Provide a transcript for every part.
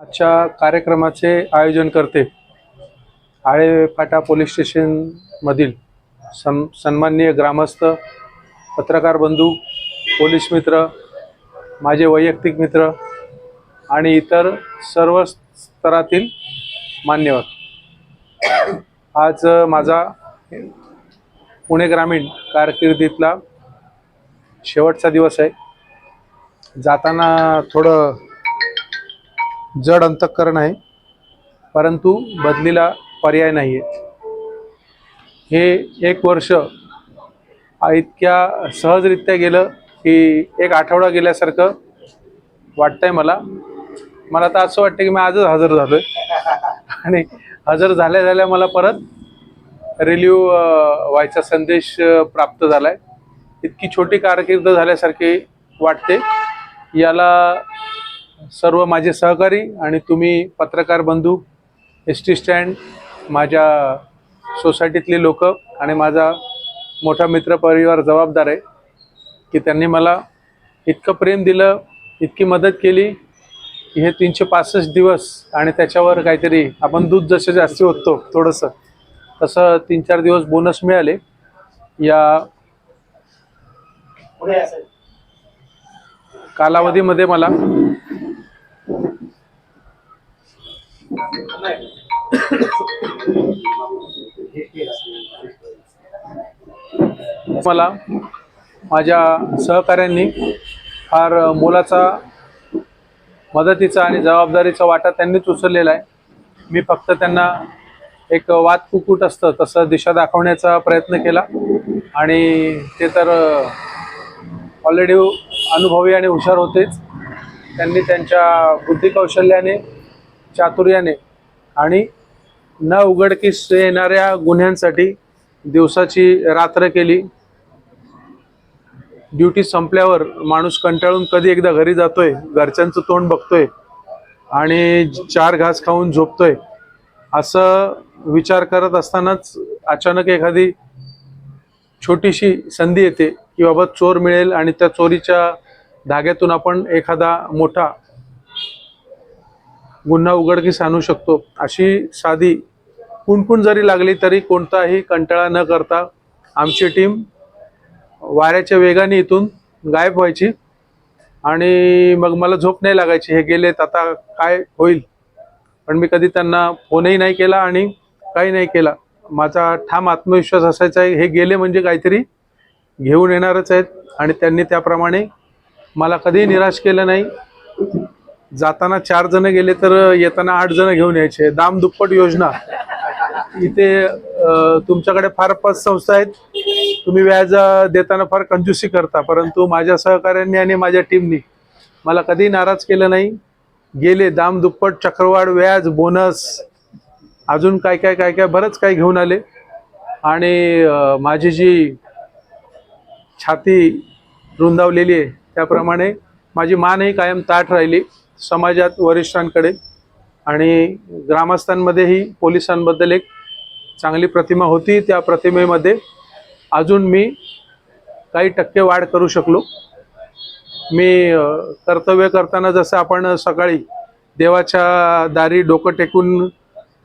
आजच्या कार्यक्रमाचे आयोजन करते आळेफाटा पोलीस स्टेशन मधील सन्माननीय ग्रामस्थ, पत्रकार बंधू, पोलीस मित्र, माझे वैयक्तिक मित्र आणि इतर सर्व स्तरातील मान्यवर। आज माझा पुणे ग्रामीण कारकिर्दीतला शेवटचा दिवस आहे। जाताना थोडं जड अंतःकरण आहे, परंतु बदलीला पर्याय नाही आहे। हे एक वर्ष इतक्या सहजरित्या गेलं की एक आठवडा गेल्यासारखं वाटतंय मला तर असं वाटतं की मी आजच हजर झालोय आणि हजर झाल्या मला परत रिलीव व्हायचा संदेश प्राप्त झालाय। इतकी छोटी कारकीर्द झाल्यासारखी वाटते। याला सर्व माझे सहकारी आणि तुम्ही पत्रकार बंधू, एसटी स्टँड, माझ्या सोसायटीतले लोक आणि माझा मोठा मित्र परिवार जबाबदार आहे की त्यांनी मला इतकं प्रेम दिलं, इतकी मदत केली की हे 365 दिवस आणि त्याच्यावर काहीतरी आपण दूध जसे जास्ती होतो थोडंसं तसं 3-4 दिवस बोनस मिळाले। या कालावधीमध्ये मला माझ्या सहकाऱ्यांनी फार मोलाचा मदतीचा आणि जबाबदारीचा वाटा त्यांनीच उचललेला आहे। मी फक्त त्यांना एक वाद कुकुट असतं तसं दिशा दाखवण्याचा प्रयत्न केला आणि ते तर ऑलरेडी अनुभवी आणि हुशार होतेच। त्यांनी त्यांच्या बुद्धिकौशल्याने, चातुर्याने आणि न उघडकीस येणाऱ्या गुन्ह्यांसाठी दिवसाची रात्र केली। ड्युटी संपल्यावर माणूस कंटाळून कधी एकदा घरी जातोय, घरच्यांचं तोंड बघतोय आणि 4 घास खाऊन झोपतोय असं विचार करत असतानाच अचानक एखादी छोटीशी संधी येते की बाबा चोर मिळेल आणि त्या चोरीच्या धाग्यातून आपण एखादा मोठा गुन्हा उघडकीस आणू शकतो। अशी साधी कुणकुण जरी लागली तरी कोणताही कंटाळा न करता आमची टीम वाऱ्याच्या वेगाने इथून गायब व्हायची आणि मग मला झोप नाही लागायची। हे गेलेत, आता काय होईल? पण मी कधी त्यांना फोनही नाही केला आणि काही नाही केला। माझा ठाम आत्मविश्वास असायचा आहे हे गेले म्हणजे काहीतरी घेऊन येणारच आहेत आणि त्यांनी त्याप्रमाणे मला कधीही निराश केलं नाही। जाताना 4 जण गेले तर येताना 8 जण घेऊन यायचे। दाम दुप्पट योजना। इथे तुमच्याकडे फार पतसंस्था आहेत, तुम्ही व्याज देताना फार कंजूसी करता, परंतु माझ्या सहकाऱ्यांनी आणि माझ्या टीमनी मला कधी नाराज केलं नाही। गेले दाम दुप्पट, चक्रवाढ व्याज, बोनस, अजून काय बरंच काही घेऊन आले आणि माझी जी छाती रुंदावलेली आहे त्याप्रमाणे माझी मानही कायम ताठ राहिली समाजात, वरिष्ठांकडे आणि ग्रामस्थांमध्येही पोलिसांबद्दल एक चांगली प्रतिमा होती। त्या प्रतिमेमध्ये अजून मी काही टक्के वाढ करू शकलो। मी कर्तव्य करताना जसं आपण सकाळी देवाच्या दारी डोकं टेकून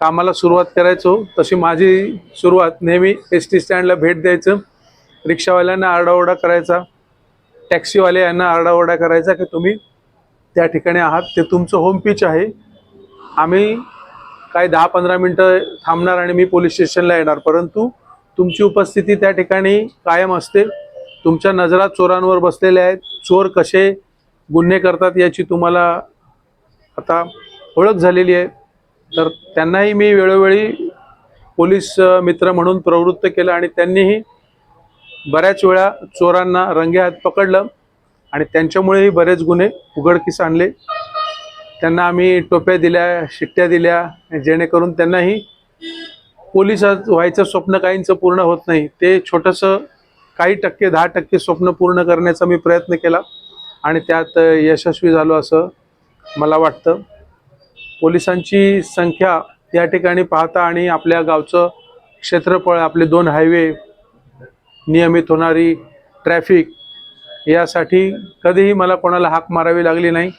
कामाला सुरुवात करायचो तशी माझी सुरुवात नेहमी एसटी स्टँडला भेट द्यायचं, रिक्षावाल्यांना आरडाओरडा करायचा, टॅक्सीवाले यांना आरडाओरडा करायचा की तुम्ही त्या ठिकाणी आहात, ते तुमचं होम पिच आहे, आम्ही काही 10-15 मिनटं थांबणार आणि मी पोलीस स्टेशनला येणार, परंतु तुमची उपस्थिती त्या ठिकाणी कायम असते। तुमच्या नजरा चोरांवर बसलेल्या आहेत, चोर कसे गुन्हे करतात याची तुम्हाला आता ओळख झालेली आहे। तर त्यांनाही मी वेळोवेळी पोलीस मित्र म्हणून प्रवृत्त केलं आणि त्यांनीही बऱ्याच वेळा चोरांना रंगेहात पकडलं आणि त्यांच्यामुळेही बरेच गुन्हे उघडकीस आणले। त्यांना आम्ही टोप्या दिल्या, शिट्ट्या दिल्या, जेणेकरून त्यांनाही पोलिसात व्हायचं स्वप्न काहींचं पूर्ण होत नाही, ते छोटंसं काही टक्के 10% स्वप्न पूर्ण करण्याचा मी प्रयत्न केला आणि त्यात यशस्वी झालो असं मला वाटतं। पोलिसांची संख्या या ठिकाणी पाहता आणि आपल्या गावचं क्षेत्रफळ, आपले 2 हायवे, नियमित होणारी ट्रॅफिक, यासाठी कधीही मला कोणाला हाक मारावी लागली नाही।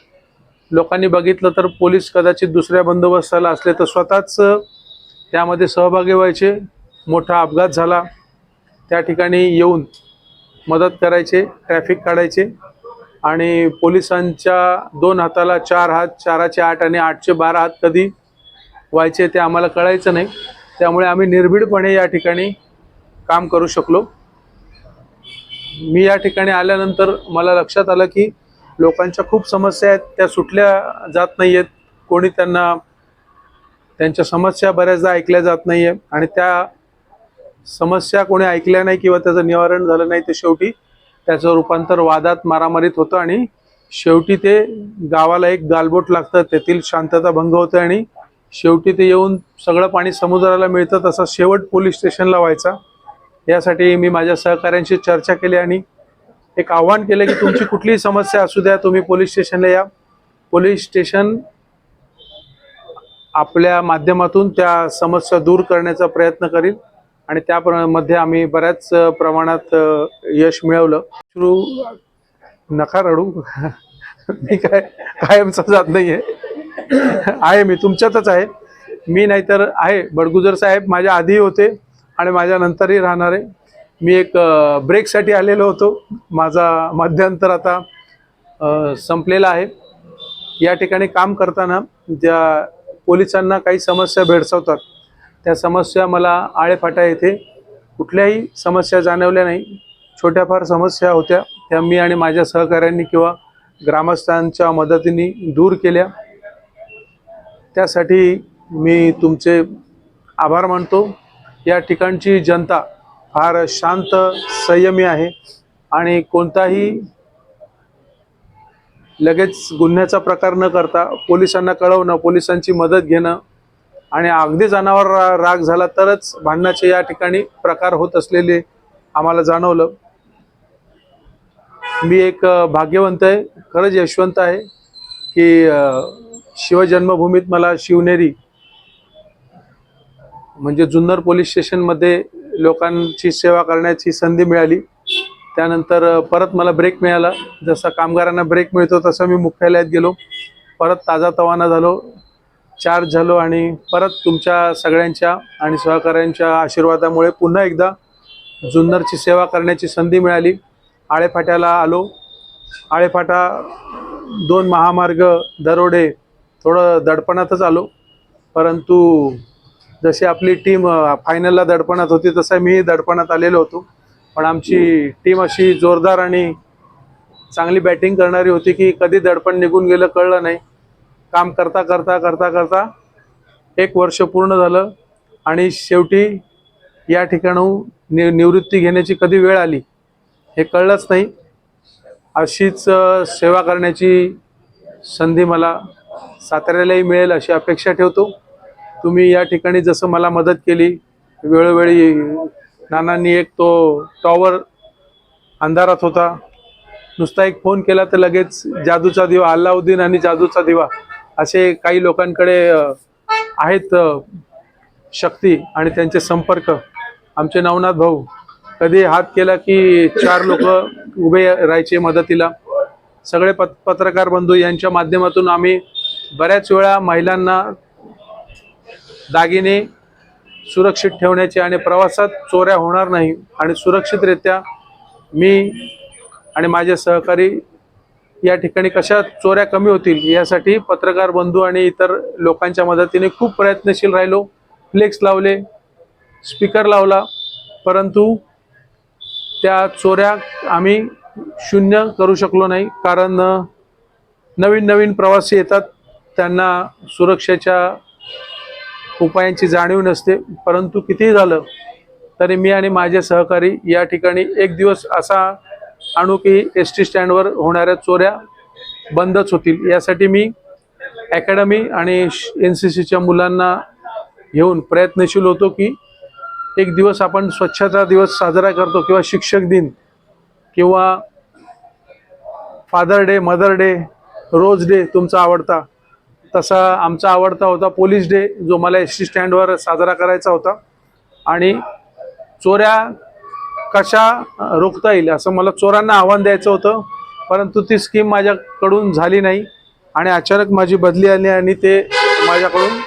लोकांनी बघितलं तर पोलीस कदाचित दुसऱ्या बंदोबस्ताला असले तर स्वतःच त्यामध्ये सहभागी व्हायचे. मोठा अपघात झाला त्या ठिकाणी येऊन मदत करायचे, ट्रॅफिक काढायचे आणि पोलिसांच्या 2 हाताला 4 हात, 4चे 8 आणि 8चे 12 हात कधी व्हायचे ते आम्हाला कळायचं नाही. त्यामुळे आम्ही निर्भीडपणे या ठिकाणी काम करू शकलो. मी या ठिकाणी आल्यानंतर मला लक्षात आलं की लोकांच्या खूप समस्या आहेत, त्या सुटल्या जात नाही आहेत. कोणी त्यांच्या समस्या बऱ्याचदा ऐकल्या जात नाही आहे आणि त्या समस्या कोणी ऐकल्या नाही किंवा त्याचं निवारण झालं नाही तर शेवटी त्याचं रूपांतर वादात, मारामारीत होतं आणि शेवटी ते गावाला एक गालबोट लागतं, तेथील शांतता भंग होते आणि शेवटी ते येऊन सगळं पाणी समुद्राला मिळतं. तसा शेवट पोलीस स्टेशनला व्हायचा. यासाठी मी माझ्या सहकाऱ्यांशी चर्चा केली आणि एक आव्हान केलं की तुमची कुठलीही समस्या असू द्या, तुम्ही पोलीस स्टेशनला या. पोलीस स्टेशन आपल्या माध्यमातून त्या समस्या दूर करण्याचा प्रयत्न करील आणि त्यामध्ये आम्ही बऱ्याच प्रमाणात यश मिळवलं. नका रडू. मी काय कायमचा जात नाहीये. आहे, मी तुमच्यातच आहे. मी नाहीतर आहे. बडगुजर साहेब माझ्या आधी होते आणि माझ्या नंतरही राहणार आहे. मी एक ब्रेकसाठी आलेलो होतो. माझा मध्यंतर आता संपलेला आहे. या ठिकाणी काम करताना ज्या पोलिसांना काही समस्या भेडसावतात त्या समस्या मला आळेफाटा येथे कुठल्याही समस्या जाणवल्या नाही. छोट्याफार समस्या होत्या त्या मी आणि माझ्या सहकाऱ्यांनी किंवा ग्रामस्थांच्या मदतीने दूर केल्या. त्यासाठी मी तुमचे आभार मानतो. या ठिकाणची जनता फार शांत, संयमी आहे आणि कोणताही लगेच गुन्ह्याचा प्रकार न करता पोलिसांना कळवणं, पोलिसांची मदत घेणं आणि अगदी जनावर राग झाला तरच भांडणाचे या ठिकाणी प्रकार होत असलेले आम्हाला जाणवलं. मी एक भाग्यवंत आहे, खरंच यशवंत आहे की शिवजन्मभूमीत मला शिवनेरी म्हणजे जुन्नर पोलीस स्टेशनमध्ये लोकांची सेवा करण्याची संधी मिळाली. त्यानंतर परत मला ब्रेक मिळाला. जसा कामगारांना ब्रेक मिळतो तसं मी मुख्यालयात गेलो, परत ताजातवाना झालो, चार्ज झालो आणि परत तुमच्या सगळ्यांच्या आणि सहकाऱ्यांच्या आशीर्वादामुळे पुन्हा एकदा जुन्नरची सेवा करण्याची संधी मिळाली. आळेफाट्याला आलो. आळेफाटा 2 महामार्ग, दरोडे, थोडं दडपणातच आलो. परंतु जशी आपली टीम फायनलला दडपणात होती तसा मी दडपणात आलेलो होतो. पण आमची टीम अशी जोरदार आणि चांगली बॅटिंग करणारी होती की कधी दडपण निघून गेलं कळलं नाही. काम करता करता करता करता 1 वर्ष पूर्ण झालं आणि शेवटी या ठिकाणाहून निवृत्ती घेण्याची कधी वेळ आली हे कळलंच नाही. अशीच सेवा करण्याची संधी मला साताऱ्यालाही मिळेल अशी अपेक्षा ठेवतो. तुम्ही या ठिकाणी जसं मला मदत केली, वेळोवेळी नानांनी एक तो टॉवर अंधारात होता, नुसता एक फोन केला तर लगेच जादूचा दिवा, अल्लाउद्दीन आणि जादूचा दिवा असे काही लोकांकडे आहेत शक्ती आणि त्यांचे संपर्क. आमचे नवनाथ भाऊ कधी हात केला की 4 लोक उभे राहायचे मदतीला. सगळे पत्रकार बंधू यांच्या माध्यमातून आम्ही बऱ्याच वेळा महिलांना दागिने सुरक्षित ठेवण्याचे आणि प्रवासात चोऱ्या होणार नाही आणि सुरक्षितरित्या मी आणि माझे सहकारी या ठिकाणी कशा चोऱ्या कमी होतील यासाठी पत्रकार बंधू आणि इतर लोकांच्या मदतीने खूप प्रयत्नशील राहिलो. फ्लेक्स लावले, स्पीकर लावला, परंतु त्या चोऱ्या आम्ही शून्य करू शकलो नाही. कारण नवीन नवीन प्रवासी येतात, त्यांना सुरक्षेच्या उपायांची जाणीव नसते. परंतु कितीही झालं तरी मी आणि माझे सहकारी या ठिकाणी एक दिवस असा आणू की ST स्टँडवर होणाऱ्या चोऱ्या बंदच होतील. यासाठी मी अकॅडमी आणि NCCच्या मुलांना घेऊन प्रयत्नशील होतो की एक दिवस आपण स्वच्छता दिवस साजरा करतो किंवा शिक्षक दिन किंवा father day, mother day, rose day तुमचा आवडता, तसा आमचा आवडता होता पोलीस डे, जो मला ST स्टँडवर साजरा करायचा होता. आणि चोऱ्या कशा रोखता येईल असं मला चोरांना आव्हान द्यायचं होतं, परंतु ती स्कीम माझ्याकडून झाली नाही. आणि अचानक माझी बदली आली आणि ते माझ्याकडून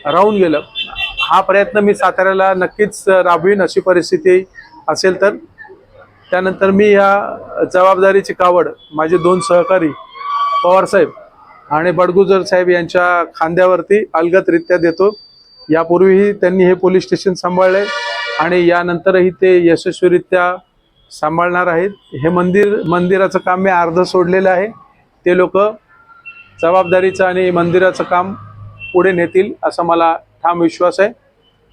राहून गेलं. हा प्रयत्न मी साताऱ्याला नक्कीच राबवीन अशी परिस्थिती असेल तर. त्यानंतर मी या जबाबदारीची कावड माझे 2 सहकारी पवारसाहेब आणि बडगुजर साहेब यांच्या खांद्यावरती अलगदरित्या देतो. यापूर्वीही त्यांनी हे पोलीस स्टेशन सांभाळले आणि यानंतरही ते यशस्वीरित्या सांभाळणार आहेत. हे मंदिराचं काम मी अर्ध सोडलेलं आहे. ते लोक जबाबदारीचं आणि मंदिराचं काम पुढे नेतील असा मला ठाम विश्वास आहे.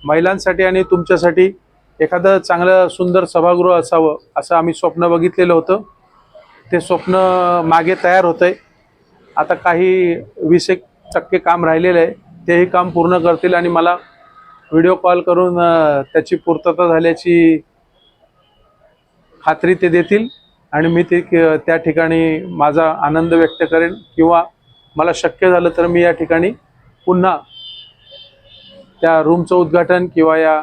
महिलांसाठी आणि तुमच्यासाठी एखादं चांगलं सुंदर सभागृह असावं असं आम्ही स्वप्न बघितलेलं होतं. ते स्वप्न मागे तयार होतं आहे. आता काही 20% काम राहिलेलं आहे. तेही काम पूर्ण करतील आणि मला व्हिडिओ कॉल करून त्याची पूर्तता झाल्याची खात्री ते देतील आणि मी त्या ठिकाणी माझा आनंद व्यक्त करेन किंवा मला शक्य झालं तर मी या ठिकाणी पुन्हा त्या रूमचं उद्घाटन किंवा या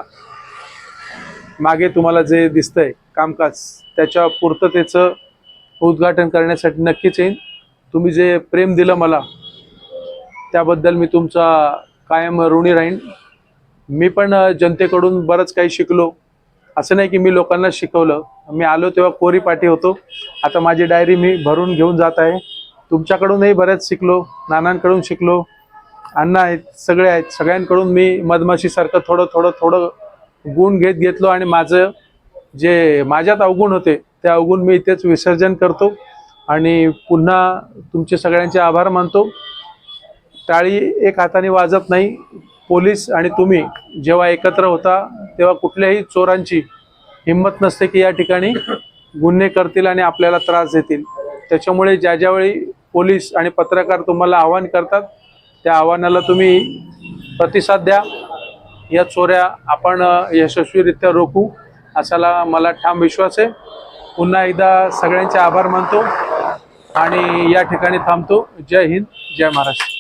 मागे तुम्हाला जे दिसतंय कामकाज त्याच्या पूर्ततेचं उद्घाटन करण्यासाठी नक्कीच येईन. तुम्ही जे प्रेम दिलं मला त्याबद्दल मी तुमचा कायम ऋणी राहीन. मी पण जनतेकडून बरंच काही शिकलो. असं नाही की मी लोकांना शिकवलं. मी आलो तेव्हा कोरी पाटी होतो. आता माझी डायरी मी भरून घेऊन जात आहे. तुमच्याकडूनही बऱ्याच शिकलो, नानांकडून शिकलो, अण्णा आहेत, सगळे आहेत. सगळ्यांकडून मी मधमाशीसारखं थोडं थोडं थोडं गुण घेतलो आणि माझं जे माझ्यात अवगुण होते ते अवगुण मी इथेच विसर्जन करतो आणि पुन्हा तुमचे सगळ्यांचे आभार मानतो. टाळी एक हाताने वाजत नाही. पोलीस आणि तुम्ही जेव्हा एकत्र होता तेव्हा कुठल्याही चोरांची हिंमत नसते की या ठिकाणी गुन्हे करतील आणि आपल्याला त्रास देतील. त्याच्यामुळे ज्यावेळी पोलीस आणि पत्रकार तुम्हाला आवाहन करतात त्या आव्हानाला तुम्ही प्रतिसाद द्या. या चोऱ्या आपण यशस्वीरित्या रोखू असाला मला ठाम विश्वास आहे. पुन्हा एकदा सगळ्यांचे आभार मानतो आणि या ठिकाणी थांबतो. जय हिंद, जय महाराष्ट्र.